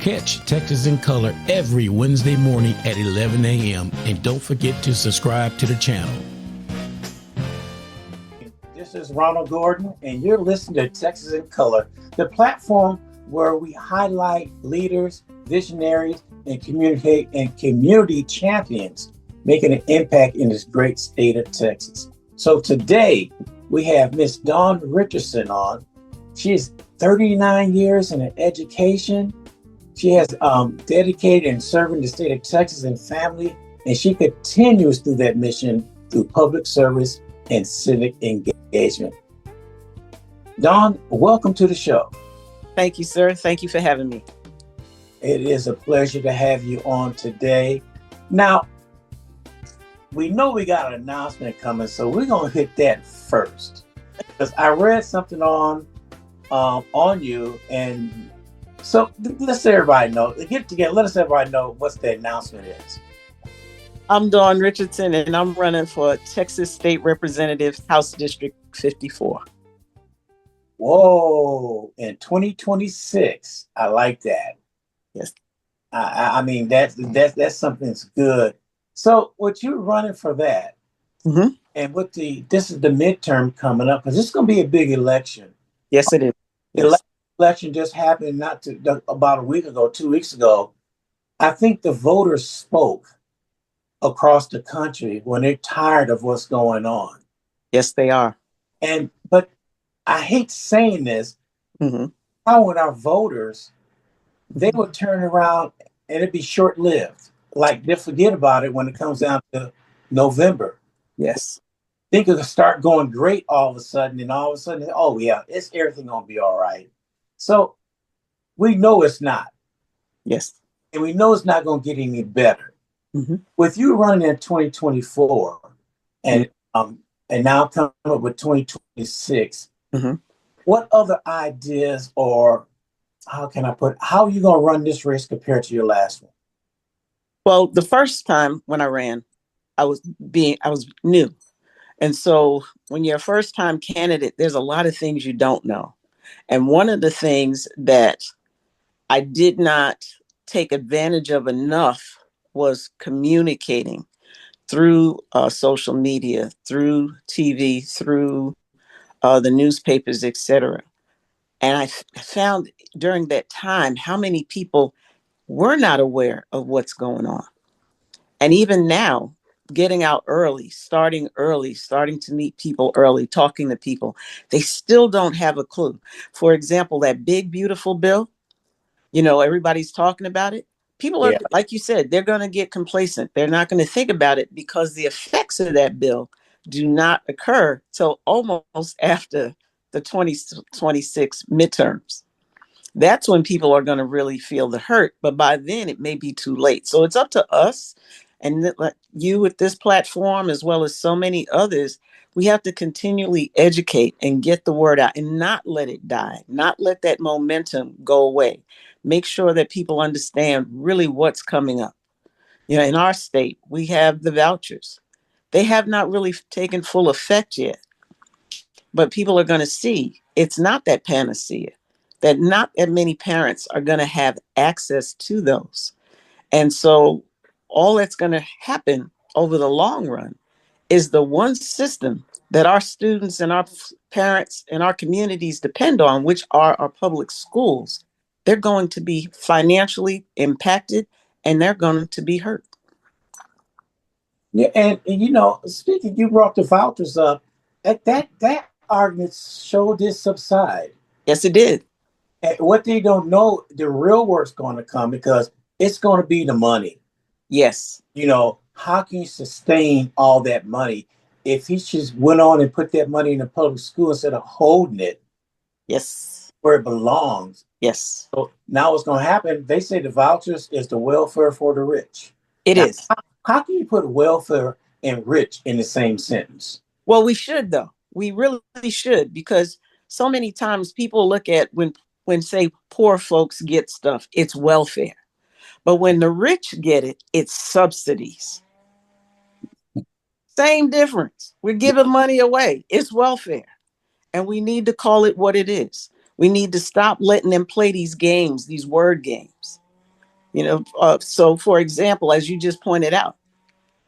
Catch Texas in Color every Wednesday morning at 11 a.m. And don't forget to subscribe to the channel. This is Ronald Gordon, and you're listening to Texas in Color, the platform where we highlight leaders, visionaries, and community champions making an impact in this great state of Texas. So today we have Miss Dawn Richardson on. She is 39 years in education. She has dedicated and serving the state of Texas and family, and she continues through that mission through public service and civic engagement. Dawn, welcome to the show. Thank you, sir. Thank you for having me. It is a pleasure to have you on today. Now, we know we got an announcement coming, so we're going to hit that first. Because I read something on you, and so let's let everybody know. Get together, let us everybody know what the announcement is. I'm Dawn Richardson, and I'm running for Texas State Representative, House District 54. Whoa, in 2026. I like that. Yes. I mean, that's something that's good. So what you're running for that, and this is the midterm coming up, because this is going to be a big election. Yes, it is. The election just happened about a week ago, 2 weeks ago. I think the voters spoke across the country when they're tired of what's going on. Yes, they are. But I hate saying this. How would our voters, they would turn around and it'd be short-lived. Like they'll forget about it when it comes down to November. Yes. Think it'll start going great all of a sudden, and all of a sudden, oh yeah, it's everything gonna be all right. So we know it's not. Yes. And we know it's not gonna get any better. With you running in 2024 and now coming up with 2026, what other ideas, or how are you going to run this race compared to your last one? Well, the first time when I ran, I was new. And so when you're a first time candidate, there's a lot of things you don't know. And one of the things that I did not take advantage of enough was communicating through social media, through TV, through the newspapers, etc. And I found during that time how many people were not aware of what's going on. And even now, getting out early, starting to meet people early, talking to people, they still don't have a clue. For example, that big, beautiful bill, everybody's talking about it. People are, like you said, they're going to get complacent. They're not going to think about it because the effects of that bill do not occur till almost after the 2026 midterms. That's when people are going to really feel the hurt. But by then it may be too late. So it's up to us and you with this platform, as well as so many others. We have to continually educate and get the word out and not let it die, not let that momentum go away. Make sure that people understand really what's coming up. In our state, we have the vouchers. They have not really taken full effect yet, but people are going to see it's not that panacea, that not that many parents are going to have access to those. And so all that's going to happen over the long run is the one system that our students and our parents and our communities depend on, which are our public schools. They're going to be financially impacted and they're going to be hurt. Yeah, and speaking, you brought the vouchers up. That argument showed this subside. Yes, it did. And what they don't know, the real work's going to come, because it's going to be the money. Yes. How can you sustain all that money if he just went on and put that money in the public school instead of holding it? Yes. Where it belongs. Yes. So now what's going to happen, they say the vouchers is the welfare for the rich. It is. How can you put welfare and rich in the same sentence? Well, we should, though. We really should, because so many times people look at when say poor folks get stuff, it's welfare. But when the rich get it, it's subsidies. Same difference. We're giving money away. It's welfare. And we need to call it what it is. We need to stop letting them play these games, these word games. So for example, as you just pointed out,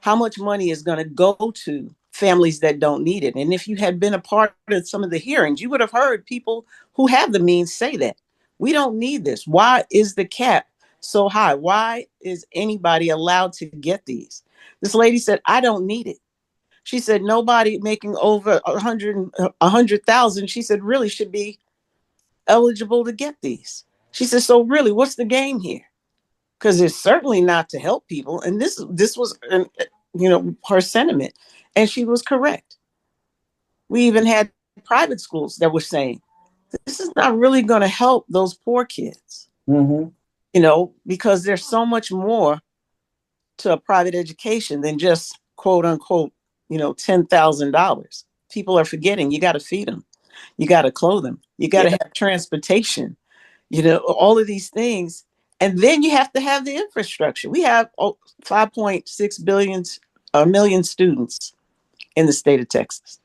how much money is going to go to families that don't need it? And if you had been a part of some of the hearings, you would have heard people who have the means say that we don't need this. Why is the cap so high? Why is anybody allowed to get these? This lady said, I don't need it. She said, nobody making over 100,000, she said, really should be eligible to get these. She said, so really, what's the game here? Because it's certainly not to help people. And this was, her sentiment, and she was correct. We even had private schools that were saying this is not really going to help those poor kids, Mm-hmm. Because there's so much more to a private education than just quote unquote, $10,000. People are forgetting you got to feed them, you got to clothe them, you got to have transportation, all of these things. And then you have to have the infrastructure. We have 5.6 million students in the state of Texas.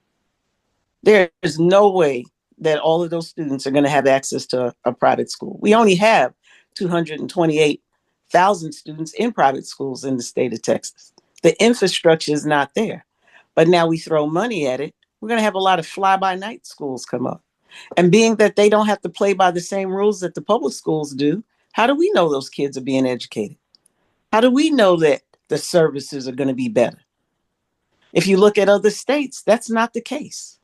There is no way that all of those students are going to have access to a private school. We only have 228,000 students in private schools in the state of Texas. The infrastructure is not there. But now we throw money at it. We're going to have a lot of fly-by-night schools come up. And being that they don't have to play by the same rules that the public schools do, how do we know those kids are being educated? How do we know that the services are going to be better? If you look at other states, that's not the case.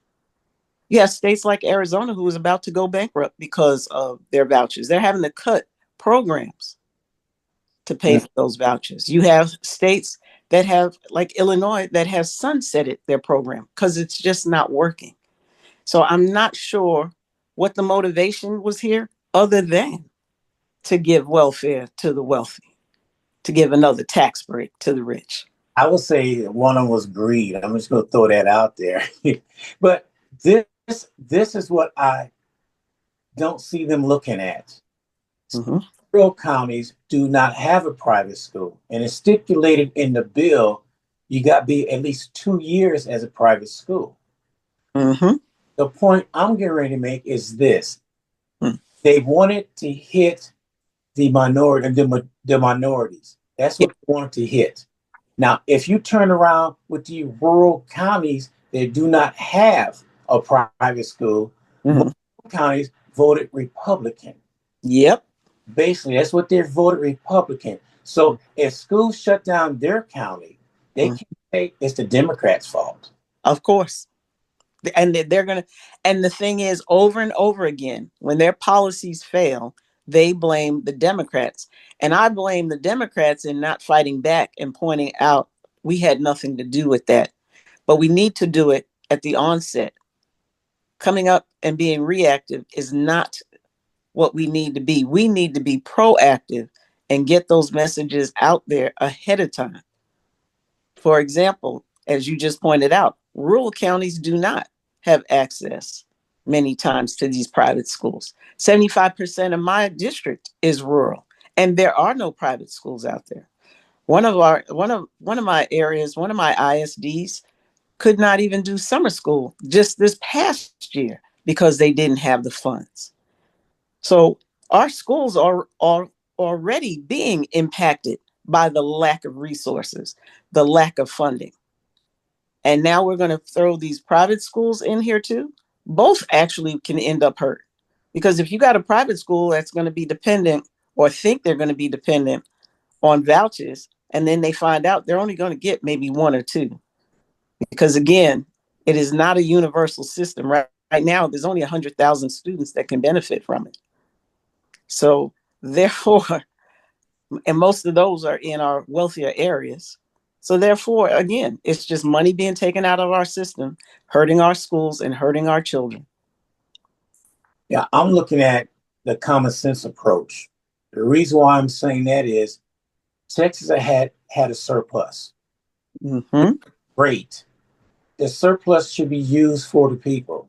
You have states like Arizona who is about to go bankrupt because of their vouchers. They're having to cut programs to pay for those vouchers. You have states that have, like Illinois, that have sunsetted their program because it's just not working. So I'm not sure what the motivation was here other than to give welfare to the wealthy, to give another tax break to the rich. I would say one of them was greed. I'm just going to throw that out there. But this is what I don't see them looking at. Mm-hmm. Rural counties do not have a private school, and it's stipulated in the bill you got to be at least 2 years as a private school. Mm-hmm. The point I'm getting ready to make is this: Mm. they wanted to hit the minorities. That's what they wanted to hit. Now, if you turn around with the rural counties that do not have a private school, Mm-hmm. counties voted Republican. Yep. Basically, that's what they voted Republican. So if schools shut down their county, they can't say it's the Democrats' fault. Of course. And they're going to, and the thing is, over and over again, when their policies fail, they blame the Democrats. And I blame the Democrats in not fighting back and pointing out we had nothing to do with that. But we need to do it at the onset. Coming up and being reactive is not what we need to be. We need to be proactive and get those messages out there ahead of time. For example, as you just pointed out, rural counties do not have access many times to these private schools. 75% of my district is rural, and there are no private schools out there. One of my areas, one of my ISDs could not even do summer school just this past year because they didn't have the funds. So our schools are already being impacted by the lack of resources, the lack of funding. And now we're going to throw these private schools in here too. Both actually can end up hurt. Because if you got a private school that's going to be dependent or think they're going to be dependent on vouchers, and then they find out they're only going to get maybe one or two. Because again, it is not a universal system. Right now, there's only 100,000 students that can benefit from it. So therefore, and most of those are in our wealthier areas. So therefore, again, it's just money being taken out of our system, hurting our schools and hurting our children. Yeah, I'm looking at the common sense approach. The reason why I'm saying that is Texas had a surplus. Mm-hmm. Great. The surplus should be used for the people.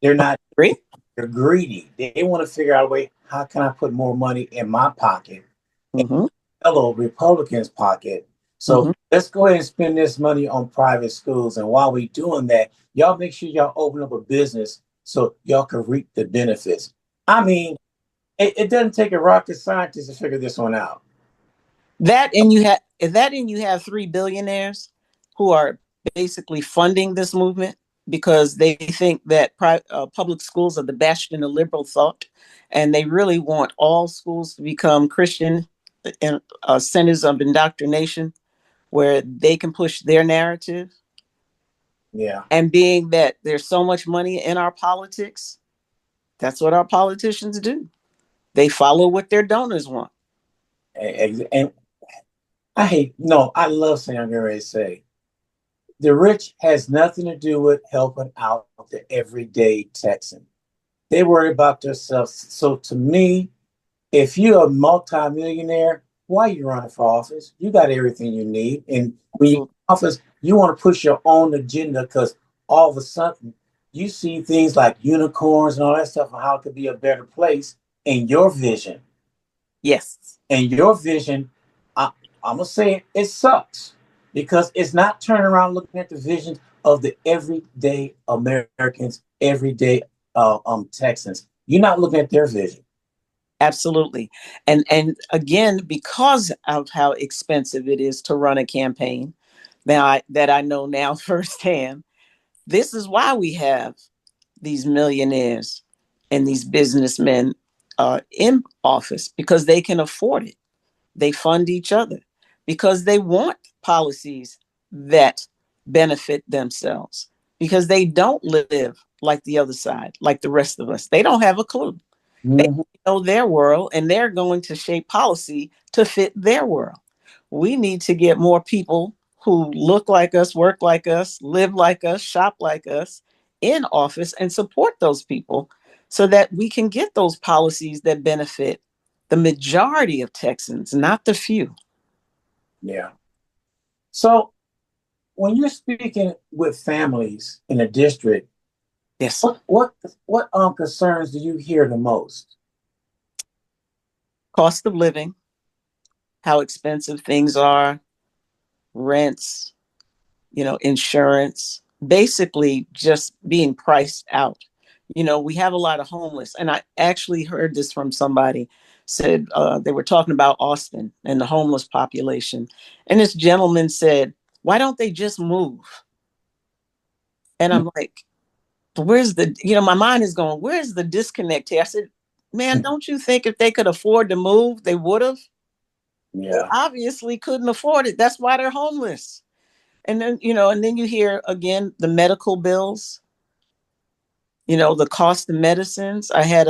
They're not. Great. They're greedy. They want to figure out a way. How can I put more money in my pocket? Mm-hmm. Fellow Republicans' pocket. So let's go ahead and spend this money on private schools. And while we're doing that, y'all make sure y'all open up a business so y'all can reap the benefits. I mean, It doesn't take a rocket scientist to figure this one out. That and you have 3 billionaires who are basically funding this movement because they think that public schools are the bastion of liberal thought, and they really want all schools to become Christian and centers of indoctrination where they can push their narrative. Yeah. And being that there's so much money in our politics, that's what our politicians do. They follow what their donors want. And I love saying I'm going to say the rich has nothing to do with helping out the everyday Texan. They worry about themselves. So to me, if you're a multimillionaire, why are you running for office? You got everything you need. And when you office, you want to push your own agenda because all of a sudden you see things like unicorns and all that stuff and how it could be a better place in your vision. Yes. And your vision, I'm going to say it sucks because it's not turning around looking at the vision of the everyday Americans, everyday Texans. You're not looking at their vision. Absolutely. And again, because of how expensive it is to run a campaign, that I know now firsthand, this is why we have these millionaires and these businessmen in office, because they can afford it. They fund each other because they want policies that benefit themselves, because they don't live like the other side, like the rest of us. They don't have a clue. They know their world, and they're going to shape policy to fit their world. We need to get more people who look like us, work like us, live like us, shop like us in office and support those people so that we can get those policies that benefit the majority of Texans, not the few. Yeah. So when you're speaking with families in a district, Yes. what concerns do you hear the most? Cost of living, how expensive things are, rents, insurance, basically just being priced out. We have a lot of homeless. And I actually heard this from somebody, said they were talking about Austin and the homeless population. And this gentleman said, why don't they just move? And I'm like, my mind is going, where's the disconnect here? I said, man, don't you think if they could afford to move, they would have? They Yeah. obviously couldn't afford it. That's why they're homeless. And then, you hear again the medical bills, the cost of medicines. I had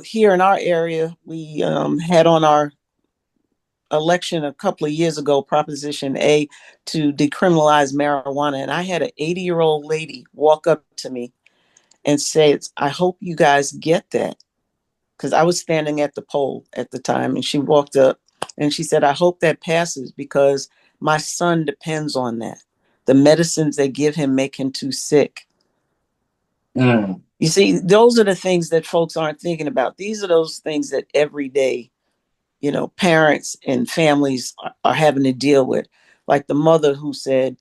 here in our area, we had on our election a couple of years ago, Proposition A, to decriminalize marijuana. And I had an 80-year-old lady walk up to me and say, I hope you guys get that. Because I was standing at the poll at the time, and she walked up and she said, I hope that passes because my son depends on that. The medicines they give him make him too sick. You see, those are the things that folks aren't thinking about. These are those things that every day, parents and families are having to deal with. Like the mother who said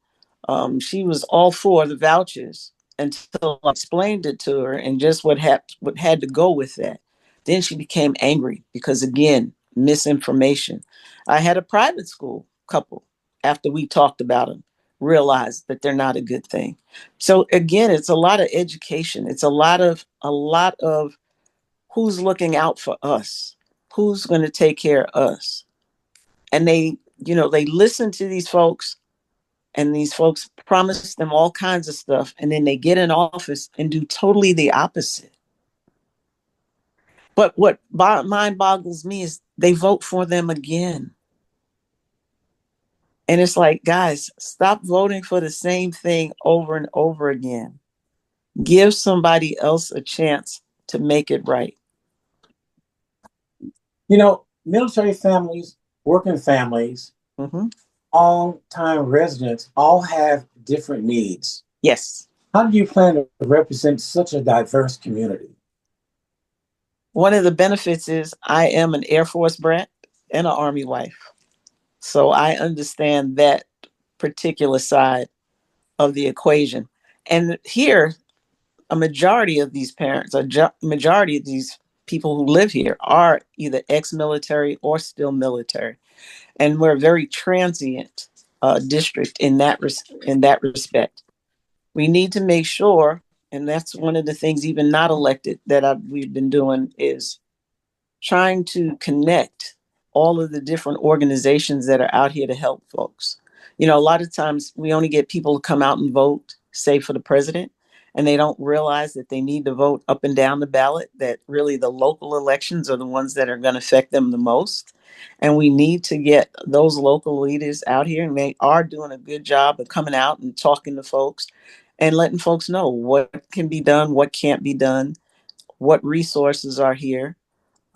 she was all for the vouchers until I explained it to her and just what had to go with that. Then she became angry because, again, misinformation. I had a private school couple, after we talked about them, realized that they're not a good thing. So again, it's a lot of education. It's a lot of who's looking out for us, who's going to take care of us. And they listen to these folks, and these folks promise them all kinds of stuff, and then they get in office and do totally the opposite. But what mind boggles me is they vote for them again. And it's like, guys, stop voting for the same thing over and over again. Give somebody else a chance to make it right. Military families, working families, Mm-hmm. long-time residents all have different needs. Yes. How do you plan to represent such a diverse community? One of the benefits is I am an Air Force brat and an Army wife. So I understand that particular side of the equation. And here, a majority of these parents, majority of these people who live here are either ex-military or still military, and we're a very transient district in that respect. We need to make sure, and that's one of the things, even not elected, that we've been doing, is trying to connect all of the different organizations that are out here to help folks. You know, a lot of times we only get people to come out and vote, say for the president, and they don't realize that they need to vote up and down the ballot, that really the local elections are the ones that are going to affect them the most. And we need to get those local leaders out here, and they are doing a good job of coming out and talking to folks and letting folks know what can be done, what can't be done, what resources are here.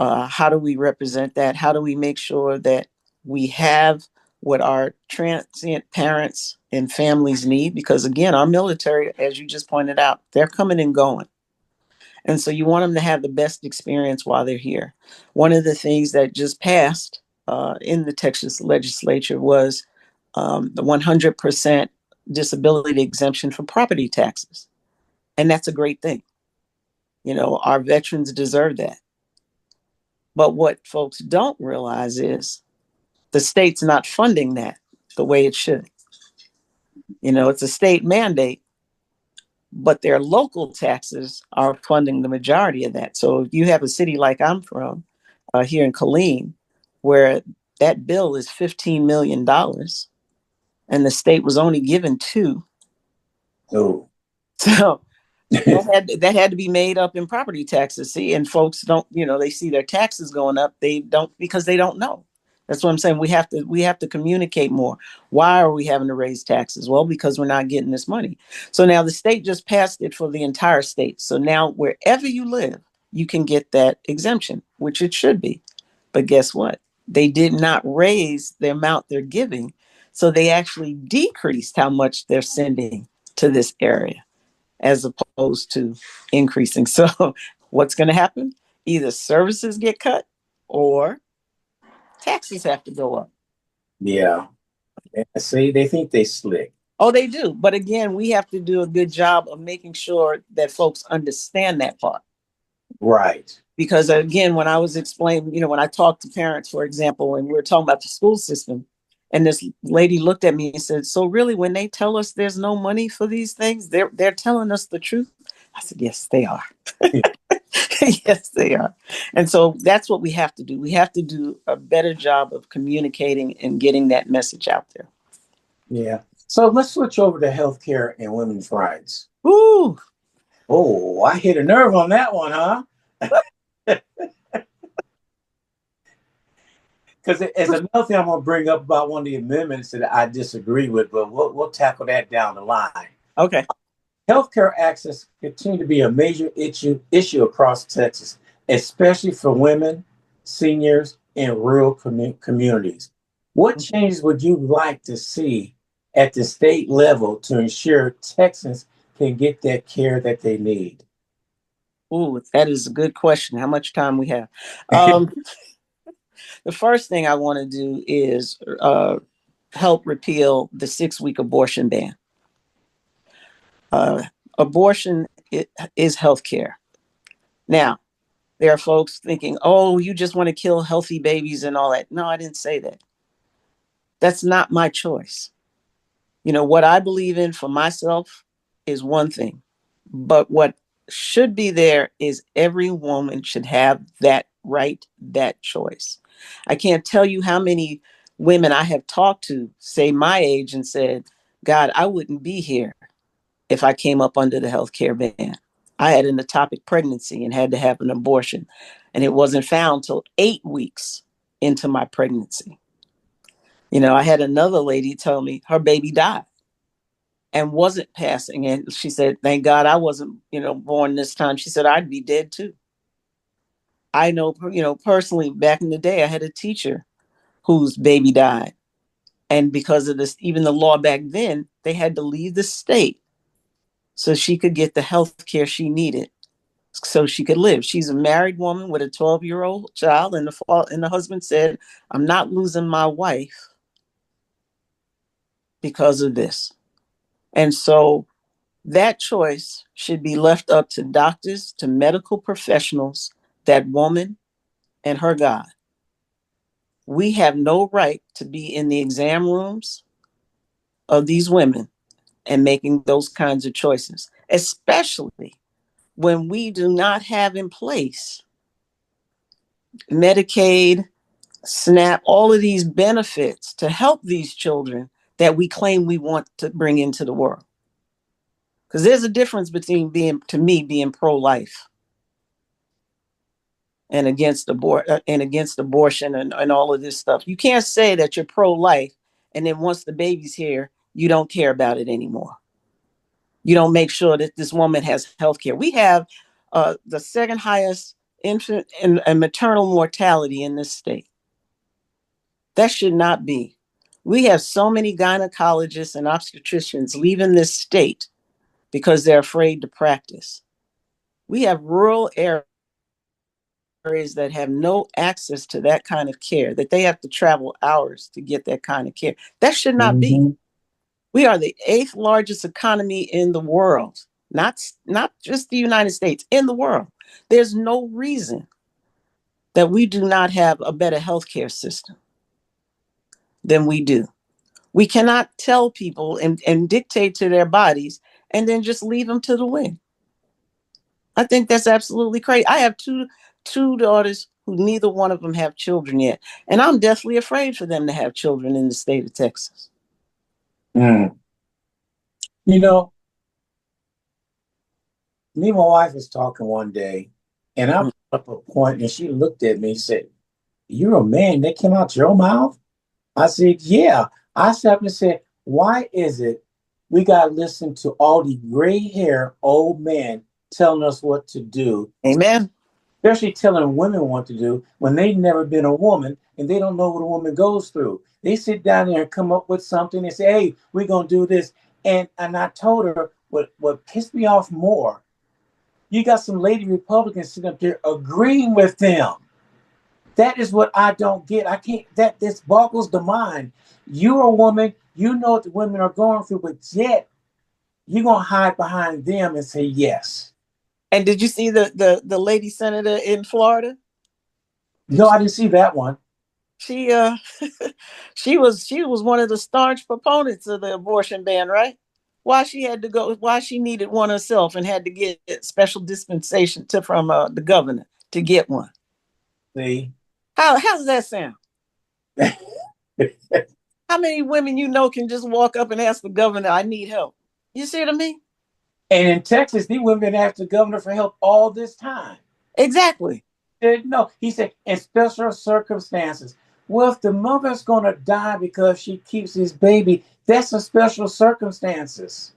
How do we represent that? How do we make sure that we have what our transient parents and families need? Because again, our military, as you just pointed out, they're coming and going. And so you want them to have the best experience while they're here. One of the things that just passed in the Texas legislature was the 100% disability exemption for property taxes. And that's a great thing. You know, our veterans deserve that. But what folks don't realize is the state's not funding that the way it should. You know, it's a state mandate, but their local taxes are funding the majority of that. So if you have a city like I'm from, here in Killeen, where that bill is $15 million and the state was only given $2 million. Oh. So that had to be made up in property taxes. See, and folks don't, you know, they see their taxes going up. They don't, because they don't know. That's what I'm saying. We have to communicate more. Why are we having to raise taxes? Well, because we're not getting this money. So now the state just passed it for the entire state. So now wherever you live, you can get that exemption, which it should be. But guess what? They did not raise the amount they're giving. So they actually decreased how much they're sending to this area, as opposed to increasing. So what's going to happen? Either services get cut or taxes have to go up. Yeah. See, they think they slick. Oh, they do. But again, we have to do a good job of making sure that folks understand that part. Right. Because again, when I was explaining, you know, when I talked to parents, for example, and we were talking about the school system, and this lady looked at me and said, "So really, when they tell us there's no money for these things, they're telling us the truth?" I said, "Yes, they are." Yes, they are. And so that's what we have to do. We have to do a better job of communicating and getting that message out there. Yeah. So let's switch over to healthcare and women's rights. Ooh. Oh, I hit a nerve on that one, huh? Because as another thing I'm going to bring up about one of the amendments that I disagree with, but we'll tackle that down the line. Okay. Healthcare access continue to be a major issue across Texas, especially for women, seniors, and rural communities. What changes would you like to see at the state level to ensure Texans can get that care that they need? Ooh, that is a good question. How much time we have? The first thing I want to do is help repeal the 6-week abortion ban. Abortion is healthcare. Now, there are folks thinking, "Oh, you just want to kill healthy babies and all that." No, I didn't say that. That's not my choice. You know, what I believe in for myself is one thing, but what should be there is every woman should have that right, that choice. I can't tell you how many women I have talked to, say my age, and said, "God, I wouldn't be here if I came up under the healthcare ban. I had an ectopic pregnancy and had to have an abortion, and it wasn't found till 8 weeks into my pregnancy." You know, I had another lady tell me her baby died and wasn't passing. And she said, "Thank God I wasn't, you know, born this time." She said, "I'd be dead too." I know, you know, personally, back in the day, I had a teacher whose baby died. And because of this, even the law back then, they had to leave the state so she could get the health care she needed so she could live. She's a married woman with a 12-year-old child. And the husband said, "I'm not losing my wife because of this." And so that choice should be left up to doctors, to medical professionals that woman and her God. We have no right to be in the exam rooms of these women and making those kinds of choices, especially when we do not have in place Medicaid, SNAP, all of these benefits to help these children that we claim we want to bring into the world. Because there's a difference between being pro-life and against abortion and all of this stuff. You can't say that you're pro-life and then once the baby's here, you don't care about it anymore. You don't make sure that this woman has health care. We have the second highest infant and maternal mortality in this state. That should not be. We have so many gynecologists and obstetricians leaving this state because they're afraid to practice. We have rural areas that have no access to that kind of care, that they have to travel hours to get that kind of care. That should not be. We are the 8th largest economy in the world, not just the United States, in the world. There's no reason that we do not have a better healthcare system than we do. We cannot tell people and dictate to their bodies and then just leave them to the wind. I think that's absolutely crazy. I have two daughters who neither one of them have children yet. And I'm deathly afraid for them to have children in the state of Texas. You know, me and my wife was talking one day, and I brought up a point, and she looked at me and said, "You're a man. That came out your mouth?" I said, "Yeah." I sat and said, "Why is it we got to listen to all the gray hair old men telling us what to do?" Amen. Especially telling women what to do when they've never been a woman and they don't know what a woman goes through. They sit down there and come up with something and say, "Hey, we're going to do this." And I told her what pissed me off more. You got some lady Republicans sitting up there agreeing with them. That is what I don't get. I can't, this boggles the mind. You're a woman, you know what the women are going through, but yet you're going to hide behind them and say yes. And did you see the lady senator in Florida? No, I didn't see that one. She she was one of the staunch proponents of the abortion ban, right? Why she needed one herself and had to get special dispensation from the governor to get one. See? How does that sound? How many women can just walk up and ask the governor, "I need help"? You see what I mean? And in Texas, these women asked the governor for help all this time. Exactly. No, he said, in special circumstances. Well, if the mother's going to die because she keeps his baby, that's a special circumstances.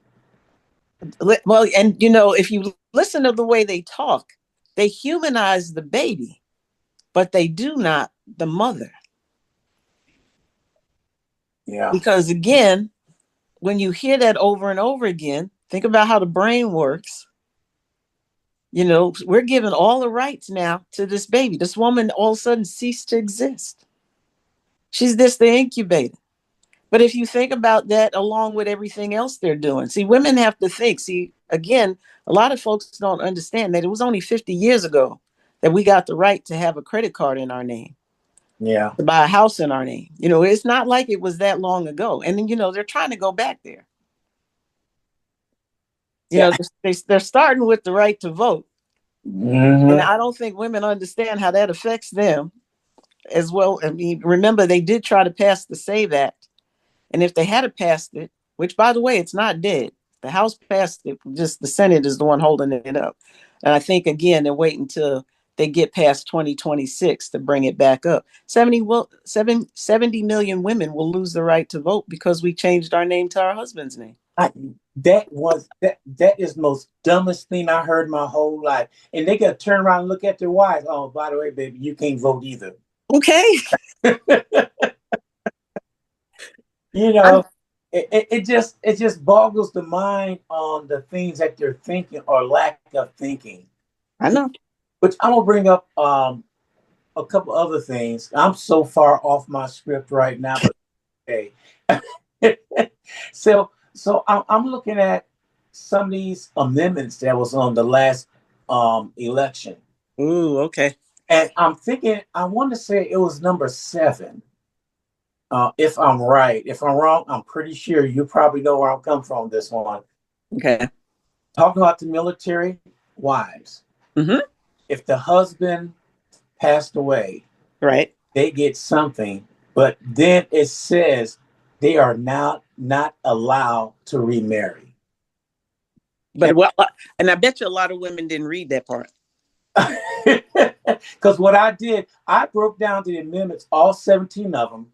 Well, and if you listen to the way they talk, they humanize the baby, but they do not the mother. Yeah. Because again, when you hear that over and over again, think about how the brain works. We're giving all the rights now to this baby. This woman all of a sudden ceased to exist. She's just the incubator. But if you think about that along with everything else they're doing, see, women have to think. See, again, a lot of folks don't understand that it was only 50 years ago that we got the right to have a credit card in our name. Yeah. To buy a house in our name. It's not like it was that long ago. And then, they're trying to go back there. They're starting with the right to vote. Mm-hmm. And I don't think women understand how that affects them as well. I mean, remember, they did try to pass the SAVE Act. And if they had passed it, which, by the way, it's not dead. The House passed it, just the Senate is the one holding it up. And I think, again, they're waiting until they get past 2026 to bring it back up. 70 million women will lose the right to vote because we changed our name to our husband's name. That is the most dumbest thing I heard my whole life. And they got to turn around and look at their wives. "Oh, by the way, baby, you can't vote either." Okay. It just boggles the mind on the things that they're thinking or lack of thinking. I know. But I'm gonna bring up a couple other things. I'm so far off my script right now, but okay. So I'm looking at some of these amendments that was on the last election. Ooh, okay. And I'm thinking, I want to say it was number 7. If I'm right. If I'm wrong, I'm pretty sure you probably know where I'm coming from this one. Okay. Talking about the military wives. Mm-hmm. If the husband passed away, Right. they get something, but then it says they are now not allowed to remarry. But what? And I bet you a lot of women didn't read that part. Because what I did, I broke down the amendments, all 17 of them,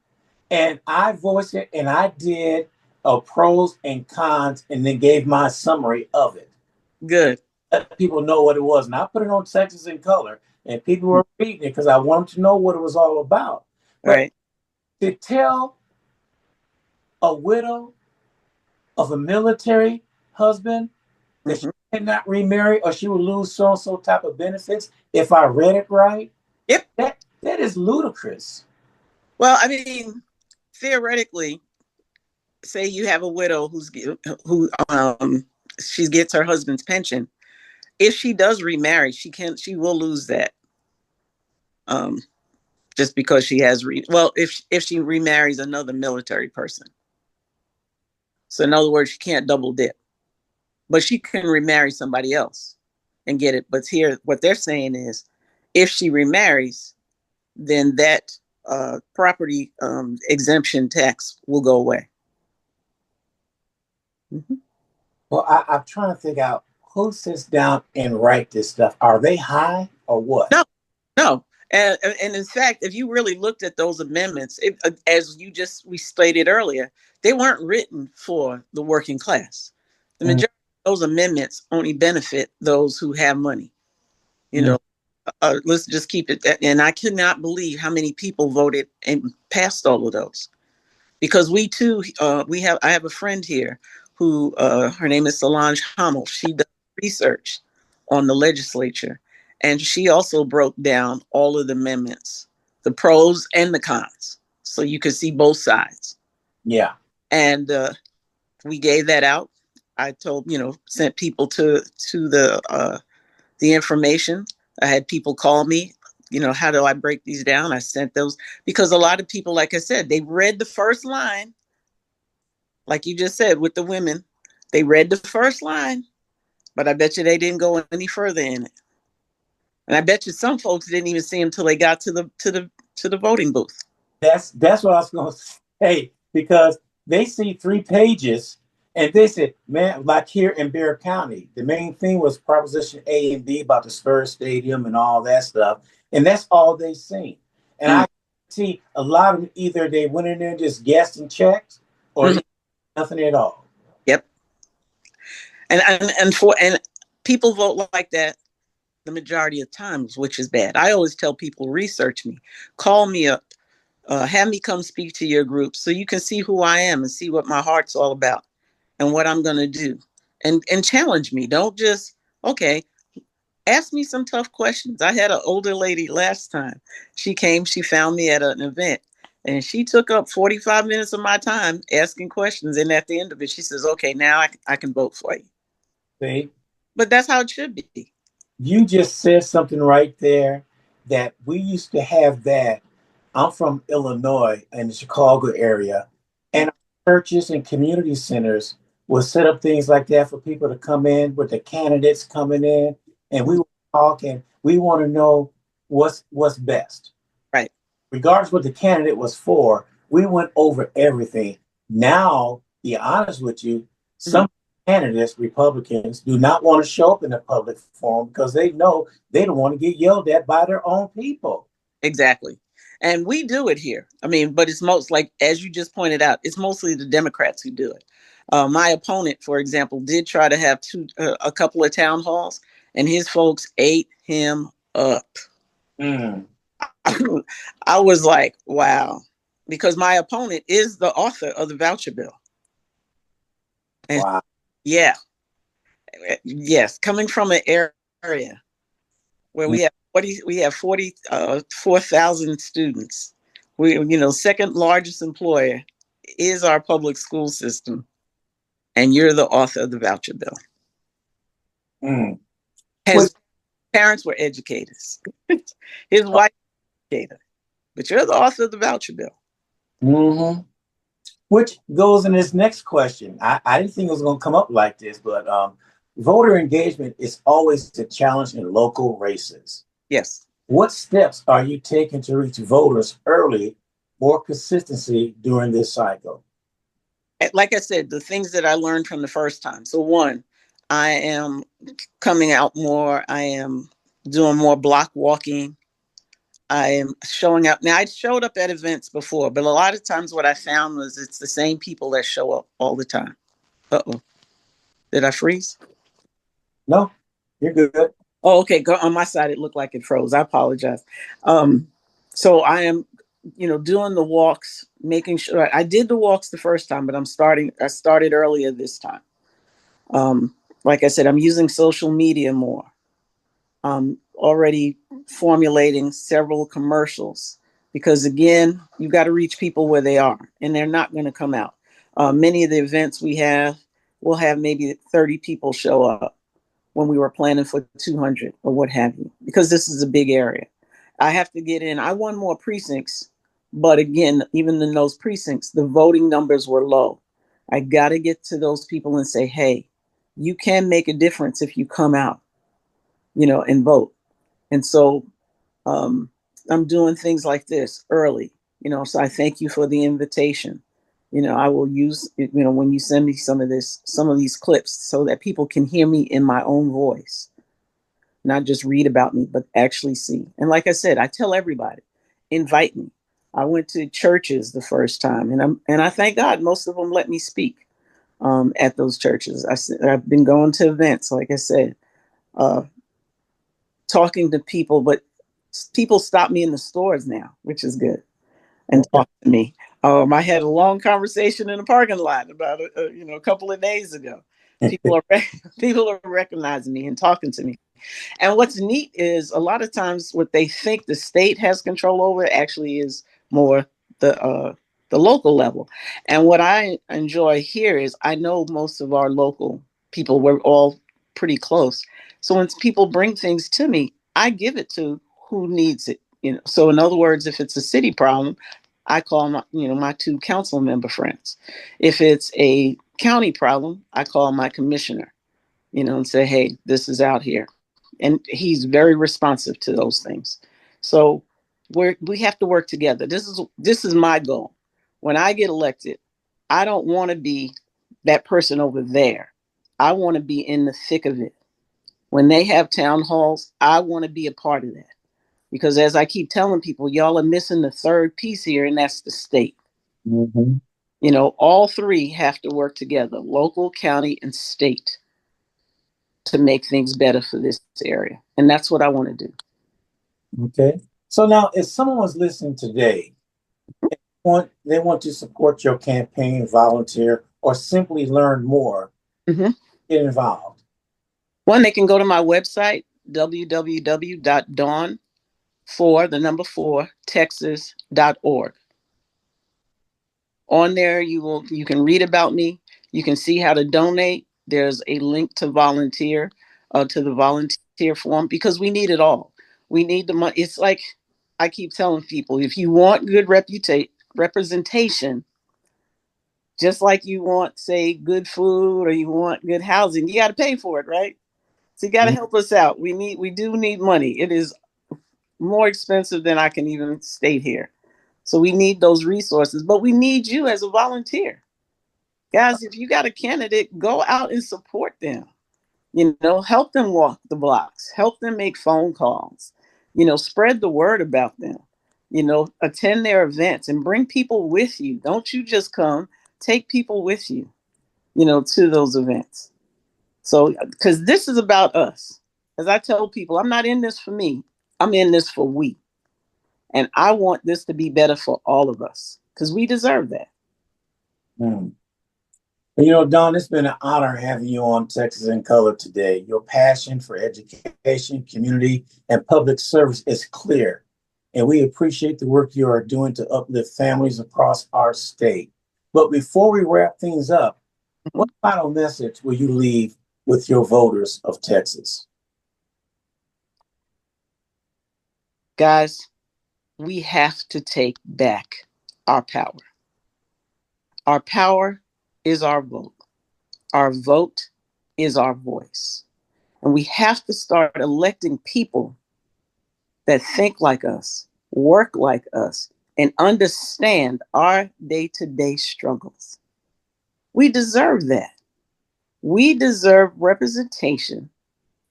and I voiced it and I did pros and cons and then gave my summary of it. Good. Let people know what it was. And I put it on Texas in Color, and people were reading it because I wanted to know what it was all about. All But right. to tell a widow of a military husband that she Mm-hmm. cannot remarry or she will lose so and so type of benefits, if I read it right, Yep. that is ludicrous. Well, I mean, theoretically, say you have a widow who she gets her husband's pension. If she does remarry, she will lose that. Um, just because she has well, if she remarries another military person. So in other words, she can't double dip, but she can remarry somebody else and get it. But here, what they're saying is, if she remarries, then that property exemption tax will go away. Mm-hmm. Well, I'm trying to figure out who sits down and write this stuff. Are they high or what? No, no. And in fact, if you really looked at those amendments, as we stated earlier, they weren't written for the working class. The Mm, majority of those amendments only benefit those who have money. You mm. know, let's just keep it. And I cannot believe how many people voted and passed all of those. Because we too, I have a friend here who, her name is Solange Hummel. She does research on the legislature, and she also broke down all of the amendments, the pros and the cons, so you could see both sides. Yeah. And we gave that out. I told, sent people to the information. I had people call me. How do I break these down? I sent those because a lot of people, like I said, they read the first line like you just said with the women, they read the first line, but I bet you they didn't go any further in it. And I bet you some folks didn't even see them till they got to the voting booth. That's what I was going to say because they see 3 pages and they said, man, like here in Bear County, the main thing was Proposition A and B about the Spurs Stadium and all that stuff. And that's all they seen. And Mm. I see a lot of them either they went in there and just guessed and checked or Mm-hmm. nothing at all. Yep. And people vote like that the majority of times, which is bad. I always tell people, research me, call me up, have me come speak to your group so you can see who I am and see what my heart's all about and what I'm going to do, and challenge me. Don't just, okay, ask me some tough questions. I had an older lady last time. She came, she found me at an event, and she took up 45 minutes of my time asking questions. And at the end of it, she says, okay, now I can vote for you. See, But that's how it should be. you just said something right there that we used to have that. I'm from Illinois in the Chicago area, and churches and community centers will set up things like that for people to come in with the candidates coming in, and we will talk and we want to know what's best. Right. Regardless what the candidate was for, we went over everything. Now, be honest with you, Mm-hmm. some candidates, Republicans, do not want to show up in a public forum because they know they don't want to get yelled at by their own people. Exactly. And we do it here. I mean, but it's most like, as you just pointed out, it's mostly the Democrats who do it. My opponent, for example, did try to have a couple of town halls, and his folks ate him up. Mm. I was like, wow, because my opponent is the author of the voucher bill. And Wow. yeah, yes, coming from an area where we have 4,000 students. Second largest employer is our public school system, and you're the author of the voucher bill. Mm. Has Well, parents were educators. His wife was an educator. But you're the author of the voucher bill. Mm-hmm. Which goes in this next question. I didn't think it was going to come up like this, but voter engagement is always a challenge in local races. Yes. What steps are you taking to reach voters early or consistency during this cycle? Like I said, the things that I learned from the first time. So one, I am coming out more. I am doing more block walking. I am showing up. Now, I showed up at events before, but a lot of times what I found was it's the same people that show up all the time. Uh-oh. Did I freeze? No, you're good. Oh, okay. Go on my side. It looked like it froze. I apologize. Um, so I am, doing the walks, making sure I did the walks the first time, but I started earlier this time. Like I said, I'm using social media more. Already formulating several commercials because again, you got to reach people where they are and they're not going to come out. Many of the events we'll have maybe 30 people show up when we were planning for 200 or what have you, because this is a big area. I have to get in. I won more precincts, but again, even in those precincts, the voting numbers were low. I got to get to those people and say, hey, you can make a difference if you come out, and vote. And so I'm doing things like this early, so I thank you for the invitation. I will use, when you send me some of these clips so that people can hear me in my own voice, not just read about me, but actually see. And like I said, I tell everybody, invite me. I went to churches the first time and I thank God most of them let me speak at those churches. I've been going to events, like I said, uh, talking to people, but people stop me in the stores now, which is good, and talk to me. I had a long conversation in the parking lot about a couple of days ago. People are recognizing me and talking to me. And what's neat is a lot of times what they think the state has control over actually is more the local level. And what I enjoy here is I know most of our local people, we're all pretty close. So when people bring things to me, I give it to who needs it. So in other words, if it's a city problem, I call my two council member friends. If it's a county problem, I call my commissioner, and say, hey, this is out here. And he's very responsive to those things. So we have to work together. This is my goal. When I get elected, I don't want to be that person over there. I want to be in the thick of it. When they have town halls, I want to be a part of that. Because as I keep telling people, y'all are missing the third piece here, and that's the state. Mm-hmm. All three have to work together, local, county, and state, to make things better for this area. And that's what I want to do. Okay. So now, if someone was listening today, they want to support your campaign, volunteer, or simply learn more, Mm-hmm. get involved. One, they can go to my website, www.dawn4texas.org. On there, you can read about me. You can see how to donate. There's a link to volunteer, to the volunteer form, because we need it all. We need the money. It's like I keep telling people, if you want good representation, just like you want, say, good food or you want good housing, you got to pay for it, right? So you got to help us out. We do need money. It is more expensive than I can even state here. So we need those resources, but we need you as a volunteer. Guys, if you got a candidate, go out and support them. Help them walk the blocks, help them make phone calls, spread the word about them, attend their events and bring people with you. Don't you just come, take people with you, to those events. So, because this is about us. As I tell people, I'm not in this for me, I'm in this for we. And I want this to be better for all of us because we deserve that. Mm. Dawn, it's been an honor having you on Texas in Color today. Your passion for education, community, and public service is clear, and we appreciate the work you are doing to uplift families across our state. But before we wrap things up, what final message will you leave with your voters of Texas? Guys, we have to take back our power. Our power is our vote. Our vote is our voice. And we have to start electing people that think like us, work like us, and understand our day-to-day struggles. We deserve that. We deserve representation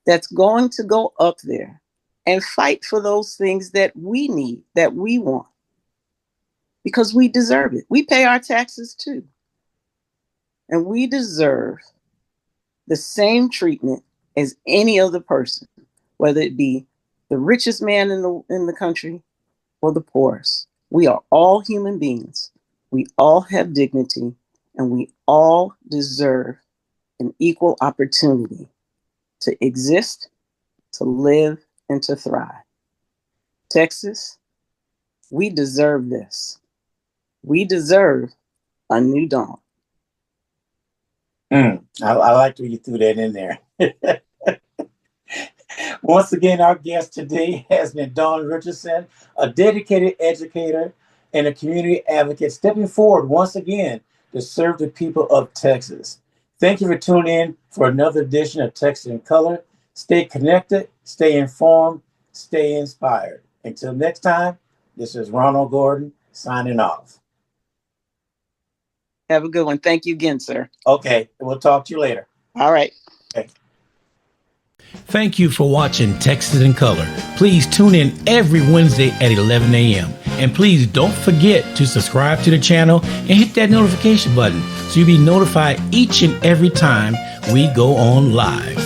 that's going to go up there and fight for those things that we need, that we want, because we deserve it. We pay our taxes too. And we deserve the same treatment as any other person, whether it be the richest man in the country or the poorest. We are all human beings. We all have dignity, and we all deserve an equal opportunity to exist, to live, and to thrive. Texas, we deserve this. We deserve a new dawn. I like when you threw that in there. Once again, our guest today has been Dawn Richardson, a dedicated educator and a community advocate, stepping forward once again to serve the people of Texas. Thank you for tuning in for another edition of Texas in Color. Stay connected, stay informed, stay inspired. Until next time, this is Ronald Gordon signing off. Have a good one. Thank you again, sir. Okay, we'll talk to you later. All right. Okay. Thank you for watching Texas in Color. Please tune in every Wednesday at 11 a.m. And please don't forget to subscribe to the channel and hit that notification button so you'll be notified each and every time we go on live.